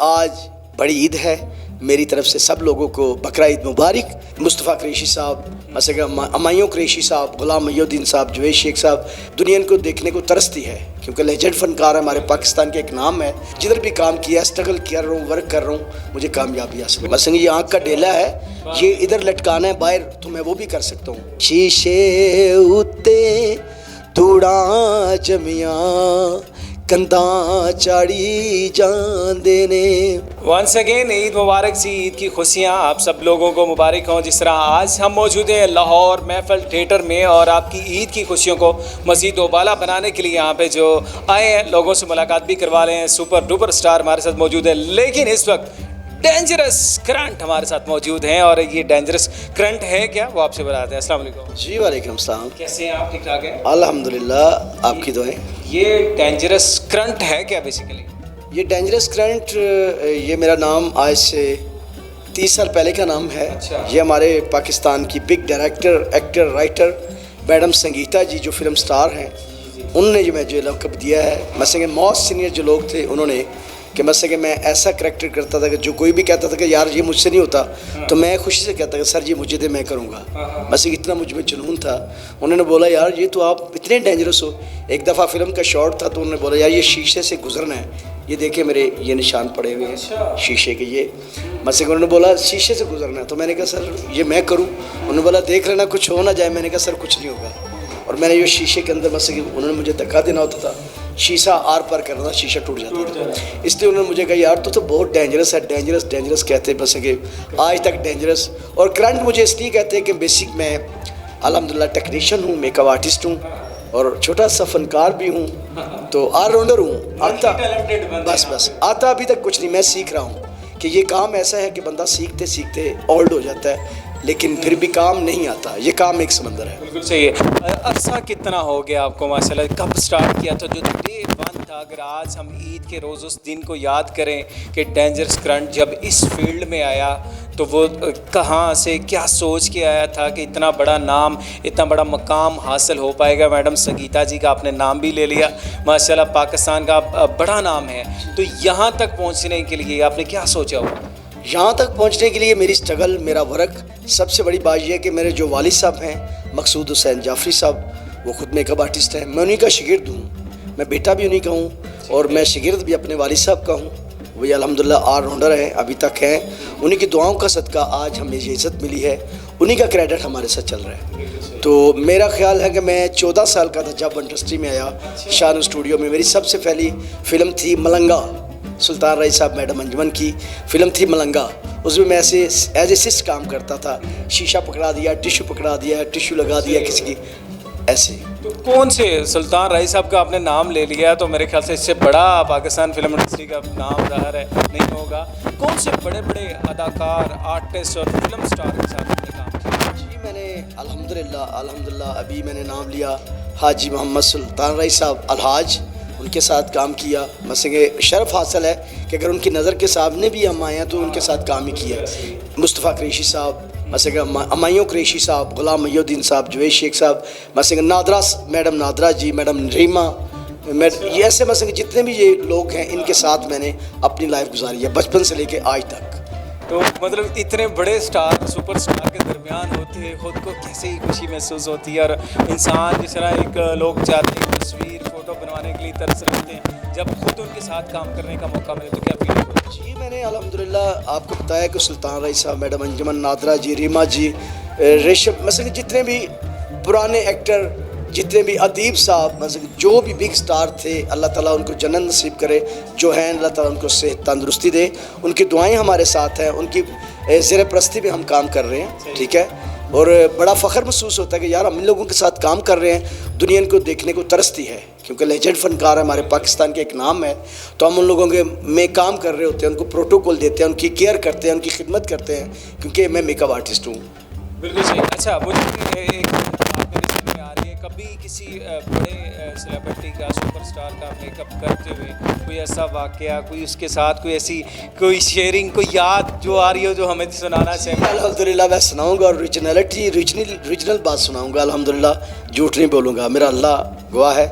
आज बड़ी ईद है। मेरी तरफ से सब लोगों को बकरा ईद मुबारक। मुस्तफ़ा कुरैशी साहब, अमाइयों कुरैशी साहब, गुलाम मुहीउद्दीन साहब, जुवैद शेख साहब, दुनिया को देखने को तरसती है क्योंकि लेजेंड फनकार है, हमारे पाकिस्तान के एक नाम है। जिधर भी काम किया, स्ट्रगल कर रहा हूँ, वर्क कर रहा हूँ, मुझे कामयाबी हासिल है। मसलन ये आँख का डेला है, ये इधर लटकाना है बाहर, तो मैं वो भी कर सकता हूँ। शीशे उत्ते धूड़ा जमियां कंधा चाड़ी जांदे ने। वंस अगेन ईद मुबारक सी। ईद की खुशियाँ आप सब लोगों को मुबारक हों। जिस तरह आज हम मौजूद हैं लाहौर महफिल थिएटर में और आपकी ईद की खुशियों को मज़ीद दोबाला बनाने के लिए यहाँ पे जो आए हैं, लोगों से मुलाकात भी करवा रहे हैं। सुपर डुपर स्टार हमारे साथ मौजूद है, लेकिन इस वक्त डेंजरस करंट हमारे साथ मौजूद हैं और ये डेंजरस करंट है क्या, वो आपसे बताते हैं। अस्सलाम वालेकुम। जी वालेकुम सलाम। कैसे हैं आप? ठीक ठाक हैं? अल्हम्दुलिल्लाह, आपकी दुआएं। ये डेंजरस करंट है क्या बेसिकली? ये डेंजरस करंट, ये मेरा नाम आज से 30 साल पहले का नाम है। अच्छा। ये हमारे पाकिस्तान की big director, actor, writer madam Sangeeta ji जो फिल्म स्टार हैं, उनने जो मुझे लक़ब दिया है। मसलन मोस्ट सीनियर जो लोग थे उन्होंने कि मसलन मैं ऐसा करैक्टर करता था कि जो कोई भी कहता था कि यार ये मुझसे नहीं होता, तो मैं खुशी से कहता कि सर जी मुझे दे, मैं करूँगा। मसलन इतना मुझ में जुनून था। उन्होंने बोला यार ये तो आप इतने डेंजरस हो। एक दफ़ा फिल्म का शॉट था तो उन्होंने बोला यार ये शीशे से गुजरना है, ये देखे मेरे ये निशान पड़े हुए हैं शीशे के। ये मसलन उन्होंने बोला शीशे से गुजरना है, तो मैंने कहा सर ये मैं करूँ? उन्होंने बोला देख लेना कुछ हो ना जाए। मैंने कहा सर कुछ नहीं होगा। और मैंने ये शीशे के अंदर मसलन उन्होंने मुझे धक्का देना होता था, शीशा आर पार करना था, शीशा टूट जाता था। इसलिए उन्होंने मुझे कहा यार तो बहुत डेंजरस है। डेंजरस डेंजरस कहते बस कि आज तक डेंजरस। और करंट मुझे इसलिए कहते हैं कि बेसिक मैं अल्हम्दुलिल्लाह टेक्नीशियन हूँ, मेकअप आर्टिस्ट हूँ और छोटा सा फनकार भी हूँ, तो ऑलराउंडर हूँ। आता बस आता अभी तक कुछ नहीं, मैं सीख रहा हूँ कि ये काम ऐसा है कि बंदा सीखते सीखते ओल्ड हो जाता है, लेकिन फिर भी काम नहीं आता। ये काम एक समंदर है। बिल्कुल सही है। अरसा कितना हो गया आपको माशाल्लाह? कब स्टार्ट किया था? जो डे वन था, अगर आज हम ईद के रोज़ उस दिन को याद करें कि डेंजरस करंट जब इस फील्ड में आया, तो वो कहाँ से क्या सोच के आया था कि इतना बड़ा नाम, इतना बड़ा मकाम हासिल हो पाएगा? मैडम संगीता जी का आपने नाम भी ले लिया माशाल्लाह, पाकिस्तान का बड़ा नाम है, तो यहाँ तक पहुँचने के लिए आपने क्या सोचा हो? यहाँ तक पहुँचने के लिए मेरी स्ट्रगल, मेरा वर्क। सबसे बड़ी बात यह है कि मेरे जो वालिद साहब हैं मकसूद हुसैन जाफरी साहब, वो खुद मेकअप आर्टिस्ट हैं। मैं उन्हीं का शागिर्द हूँ, मैं बेटा भी उन्हीं का हूँ और मैं शागिर्द भी अपने वालिद साहब का हूँ। वही अल्हम्दुलिल्लाह ऑलराउंडर हैं, अभी तक हैं। उन्हीं की दुआओं का सदका आज हमें ये इज़्ज़त मिली है, उन्हीं का क्रेडिट हमारे साथ चल रहा है। तो मेरा ख्याल है कि मैं 14 साल का था जब इंडस्ट्री में आया। शान स्टूडियो में मेरी सबसे पहली फ़िल्म थी मलंगा, सुल्तान रईस साहब मैडम अंजुमन की फ़िल्म थी मलंगा। उसमें मैं ऐसे एज ए सिस्ट काम करता था, शीशा पकड़ा दिया, टिशू पकड़ा दिया, टिशू लगा दिया किसी की, ऐसे। तो कौन से सुल्तान रईस साहब का आपने नाम ले लिया, तो मेरे ख्याल से इससे बड़ा पाकिस्तान फिल्म इंडस्ट्री का नाम ज़ाहिर है नहीं होगा। कौन से बड़े बड़े अदाकार, आर्टिस्ट और फिल्म स्टार के साथ आपने काम किया? जी मैंने अल्हम्दुलिल्लाह अभी मैंने नाम लिया हाजी मोहम्मद सुल्तान रईस साहब अलहाज, उनके साथ काम किया। मसलन शर्फ हासिल है कि अगर उनकी नज़र के सामने भी हम आए हैं तो उनके साथ काम ही किया। मुस्तफ़ा कुरैशी साहब, मसलन अमाइयों कुरैशी साहब, गुलाम मुहीउद्दीन साहब, जुवैद शेख साहब, मसलन नादरा मैडम, नादरा जी, मैडम रीमा, ये ऐसे मसलन जितने भी ये लोग हैं, इनके साथ मैंने अपनी लाइफ गुजारी है बचपन से लेके आज तक। तो मतलब इतने बड़े स्टार, सुपर स्टार के दरमियान होते खुद को कैसे ही खुशी महसूस होती है। और इंसान जिस तरह एक लोग चाहते हैं तस्वीर फ़ोटो बनवाने के लिए तरस रखते हैं, जब खुद उनके साथ काम करने का मौका मिले तो क्या फील होता है? जी मैंने अल्हम्दुलिल्लाह आपको बताया कि सुल्तान रईस साहब, मैडम अंजुमन, नादरा जी, रीमा जी, रेशम, मसलन जितने भी पुराने एक्टर, जितने भी अदीब साहब, मसलन जो भी बिग स्टार थे, अल्लाह ताला उनको जन्नत नसीब करे। जो हैं अल्लाह ताला उनको सेहत तंदुरुस्ती दे, उनकी दुआएं हमारे साथ हैं, उनकी ज़ेर परस्ती में हम काम कर रहे हैं, ठीक है। और बड़ा फ़ख्र महसूस होता है कि यार हम इन लोगों के साथ काम कर रहे हैं। दुनिया को देखने को तरसती है क्योंकि लेजेंड फनकार है, हमारे पाकिस्तान के एक नाम है, तो हम उन लोगों के में काम कर रहे होते हैं, उनको प्रोटोकॉल देते हैं, उनकी केयर करते हैं, उनकी खिदमत करते हैं, क्योंकि मैं मेकअप आर्टिस्ट हूँ। बिल्कुल सही। अच्छा, मुझे एक बात मेरे समझ में आ रही है, कभी किसी बड़े सेलिब्रिटी का, सुपरस्टार का मेकअप करते हुए कोई ऐसा वाकया, कोई उसके साथ कोई ऐसी कोई शेयरिंग, कोई याद जो आ रही हो जो हमें सुनाना चाहिए? अल्हम्दुलिल्लाह मैं सुनाऊंगा और रीजनल बात सुनाऊंगा। अल्हम्दुलिल्लाह झूठ नहीं बोलूँगा, मेरा अल्लाह गवाह है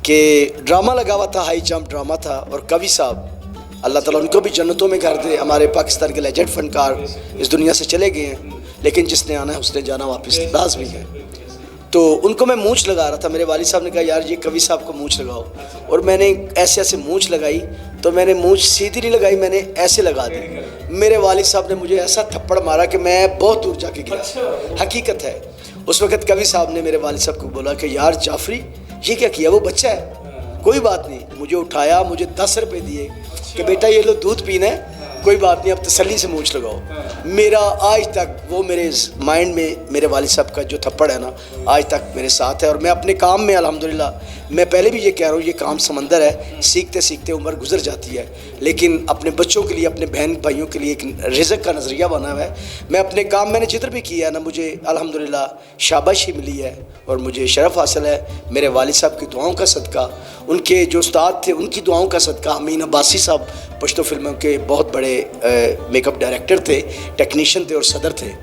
कि ड्रामा लगा हुआ था, हाई जंप ड्रामा था, और कवि साहब अल्लाह ताला उनको भी जन्नतों में कर दे। हमारे पाकिस्तान के लेजेंड फनकार इस दुनिया से चले गए हैं, लेकिन जिसने आना है उसने जाना वापस लाज़मी है। तो उनको मैं मूंछ लगा रहा था, मेरे वालिद साहब ने कहा यार ये कवि साहब को मूंछ लगाओ, और मैंने ऐसे ऐसे मूंछ लगाई, तो मैंने मूंछ सीधी नहीं लगाई, मैंने ऐसे लगा दी। मेरे वालिद साहब ने मुझे ऐसा थप्पड़ मारा कि मैं बहुत दूर जाके गिरा। हकीकत है, उस वक़्त कवि साहब ने मेरे वालिद साहब को बोला कि यार जाफरी ये क्या किया, वो बच्चा है। कोई बात नहीं, मुझे उठाया, मुझे 10 रुपये दिए कि बेटा ये लो दूध पीना है, कोई बात नहीं, अब तसल्ली से मूंछ लगाओ। मेरा आज तक वो मेरे माइंड में मेरे वालिद साहब का जो थप्पड़ है ना, आज तक मेरे साथ है। और मैं अपने काम में अल्हम्दुलिल्लाह, मैं पहले भी ये कह रहा हूँ, ये काम समंदर है, सीखते सीखते उम्र गुजर जाती है, लेकिन अपने बच्चों के लिए, अपने बहन भाइयों के लिए एक रिज़्क़ का नज़रिया बना हुआ है। मैं अपने काम मैंने जिधर भी किया है ना, मुझे अल्हम्दुलिल्लाह शाबाशी मिली है और मुझे शरफ़ हासिल है मेरे वालिद साहब की दुआओं का सदका, उनके जो उस्ताद थे उनकी दुआओं का सदका। अमीन अब्बासी साहब पश्तो फिल्मों के बहुत बड़े मेकअप डायरेक्टर थे, टेक्नीशियन थे और सदर थे।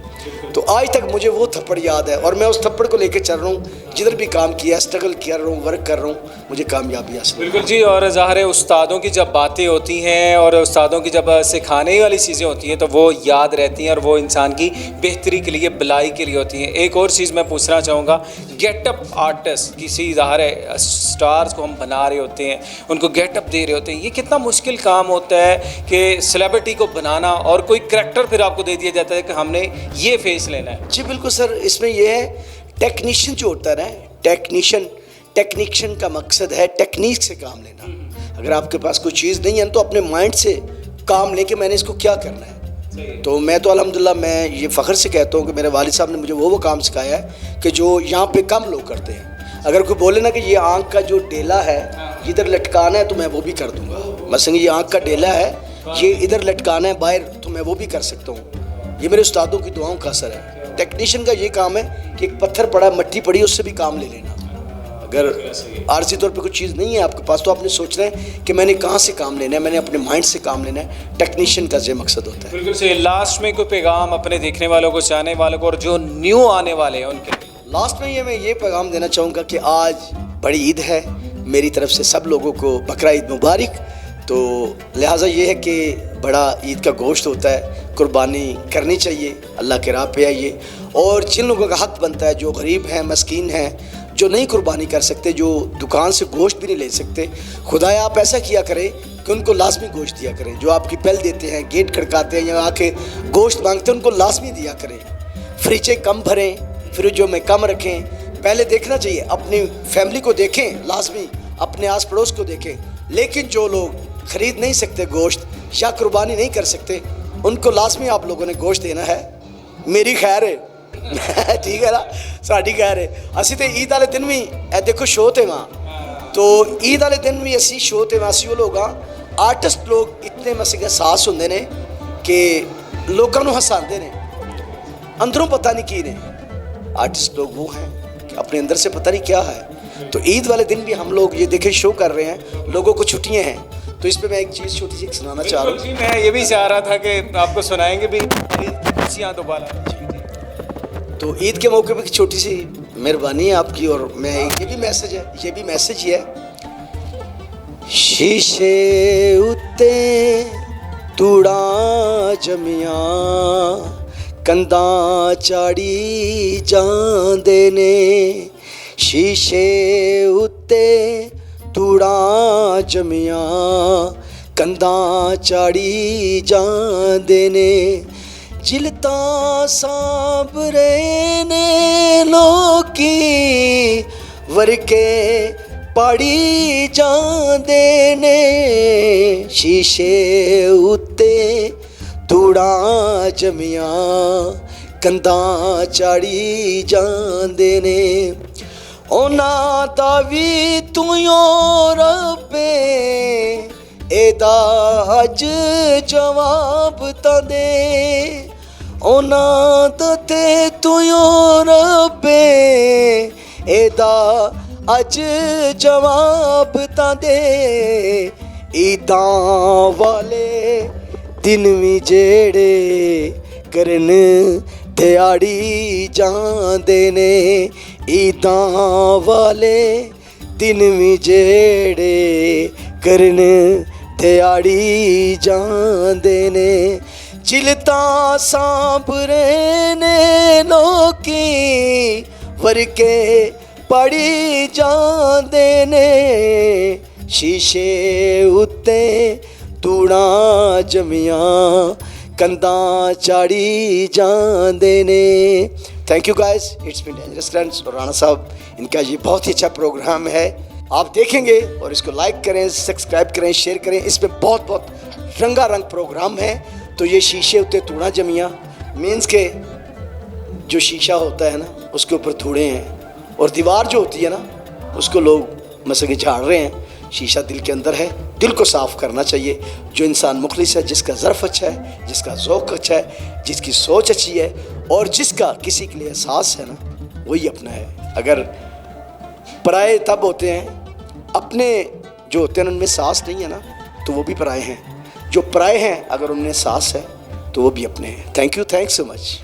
तो आज तक मुझे वो थप्पड़ याद है और मैं उस थप्पड़ को लेकर चल रहा हूँ। जिधर भी काम किया, स्ट्रगल कर रहा हूँ, वर्क कर रहा हूँ, मुझे कामयाबी हासिल। बिल्कुल जी। और ज़ाहिर है उस्तादों की जब बातें होती हैं और उस्तादों की जब सिखाने वाली चीज़ें होती हैं तो वो याद रहती हैं और वो इंसान की बेहतरी के लिए, भलाई के लिए होती हैं। एक और चीज़ मैं पूछना चाहूँगा, गेटअप आर्टिस्ट, किसी ज़ाहिर है स्टार्स को हम बना रहे होते हैं, उनको गेटअप दे रहे होते हैं, ये कितना मुश्किल काम होता है कि सेलिब्रिटी को बनाना और कोई करैक्टर फिर आपको दे दिया जाता है कि हमने ये फेस लेना है। जी बिल्कुल सर, इसमें यह है टेक्नीशियन जो होता है ना, टेक्नीशियन का मकसद है टेक्निक से काम लेना। अगर आपके पास कोई चीज़ नहीं है तो अपने माइंड से काम लेके मैंने इसको क्या करना है। तो मैं तो अल्हम्दुलिल्लाह मैं ये फ़ख्र से कहता हूँ कि मेरे वालिद साहब ने मुझे वो काम सिखाया है कि जो यहाँ पे कम लोग करते हैं। अगर कोई बोले ना कि ये आँख का जो डेला है इधर लटकाना है, तो मैं वो भी कर दूँगा। मसलन ये आँख का डेला है, ये इधर लटकाना है बाहर, तो मैं वो भी कर सकता हूँ। ये मेरे उस्तादों की दुआओं का असर है। टेक्नीशियन का ये काम है कि एक पत्थर पड़ा, मट्टी पड़ी, उससे भी काम ले लेना। अगर आर्जी तौर पे कुछ चीज़ नहीं है आपके पास, तो आपने सोचना है कि मैंने कहाँ से काम लेना है, मैंने अपने माइंड से काम लेना है। टेक्नीशियन का ये मकसद होता है। बिल्कुल सही। लास्ट में कोई पैगाम अपने देखने वालों को, चाहने वालों को और जो न्यू आने वाले हैं उनके लास्ट में मैं ये पैगाम देना चाहूँगा कि आज बड़ी ईद है, मेरी तरफ से सब लोगों को बकरा ईद मुबारक। तो लिहाजा ये है कि बड़ा ईद का गोश्त होता है, कुर्बानी करनी चाहिए, अल्लाह के राह पे आइए। और जिन लोगों का हक बनता है, जो गरीब हैं, मस्कीन हैं, जो नहीं कुर्बानी कर सकते, जो दुकान से गोश्त भी नहीं ले सकते, खुदाया आप ऐसा किया करें कि उनको लाजमी गोश्त दिया करें। जो आपकी पहल देते हैं, गेट खड़काते हैं या आके गोश्त मांगते हैं, उनको लाजमी दिया करें। फ्रिजें कम भरें, फ्रिजों में कम रखें। पहले देखना चाहिए, अपनी फैमिली को देखें, लाजमी अपने आस पड़ोस को देखें। लेकिन जो लोग ख़रीद नहीं सकते गोश्त या कुर्बानी नहीं कर सकते, उनको लाजमी आप लोगों ने गोश्त देना है। मेरी खैर है ठीक है ना, साड़ी खैर है। असी तो ईद वाले दिन भी देखो शो थे वहाँ, तो ईद वाले दिन भी असी शो थे वहाँ। असी वो लोग आर्टिस्ट लोग इतने मसे सास होंगे ने कि लोगों को हसाते ने, अंदरों पता नहीं की ने। आर्टिस्ट लोग वो हैं कि अपने अंदर से पता नहीं क्या है। तो ईद वाले दिन भी हम लोग ये देखे शो कर रहे हैं, लोगों को छुट्टियाँ हैं। तो इस पे मैं एक चीज़ छोटी सी सुनाना चाह रहा हूँ। मैं ये भी चाह रहा था कि आपको सुनाएंगे भी खुशियाँ दोबारा। तो ईद के मौके पर एक छोटी सी मेहरबानी है आपकी, और मैं ये भी मैसेज ही है। शीशे उत्ते तूड़ा जमिया, कंधा चाड़ी जांदे ने। शीशे उत्ते तूड़ा जमिया, कंधा चाड़ी जांदे ने। जिलता साबरे ने लोकी वरके पाड़ी जांदे ने। शीशे उत्ते तूड़ा जमिया, कंधा चाड़ी जांदे ने। ਉਹਨਾਂ ਦਾ ਵੀ ਤੂੰ ਓ ਰੱਬੇ, ਇਹਦਾ ਅੱਜ ਜਵਾਬ ਤਾਂ ਦੇ। ਉਹਨਾਂ ਦਾ ਤੇ ਤੂੰ ਓ ਰੱਬੇ, ਇਹਦਾ ਅੱਜ ਜਵਾਬ ਤਾਂ ਦੇ। ਈਦਾਂ ਵਾਲੇ ਦਿਨ ਵੀ ਜਿਹੜੇ ਕਰਨ ਦਿਹਾੜੀ ਜਾਂਦੇ ਨੇ। ईदां वाले दिन भी जेड़े करन दिहाड़ी जांदे ने चिलता सांभरे ने लोकी वरके पड़ी जांदे ने शीशे उत्ते तूड़ा जमियां कंधा चाड़ी जांदे ने। Thank you guys, it's been dangerous friends. और राणा साहब, इनका ये बहुत ही अच्छा प्रोग्राम है, आप देखेंगे और इसको लाइक करें, सब्सक्राइब करें, शेयर करें। इसमें बहुत बहुत रंगारंग प्रोग्राम है। तो ये शीशे उत्ते तूड़ा जमियां मीन्स के जो शीशा होता है ना उसके ऊपर थूड़े हैं, और दीवार जो होती है ना उसको लोग मसले झाड़ रहे हैं। शीशा दिल के अंदर है, दिल को साफ़ करना चाहिए। जो इंसान मुखलिस है, जिसका ज़र्फ़ अच्छा है, जिसका ज़ौक़ अच्छा है, जिसकी सोच अच्छी है और जिसका किसी के लिए एहसास है ना, वही अपना है। अगर पराए तब होते हैं, अपने जो होते हैं उनमें सांस नहीं है ना तो वो भी पराए हैं। जो पराए हैं अगर उनमें सांस है तो वो भी अपने हैं। Thank you, thanks so much.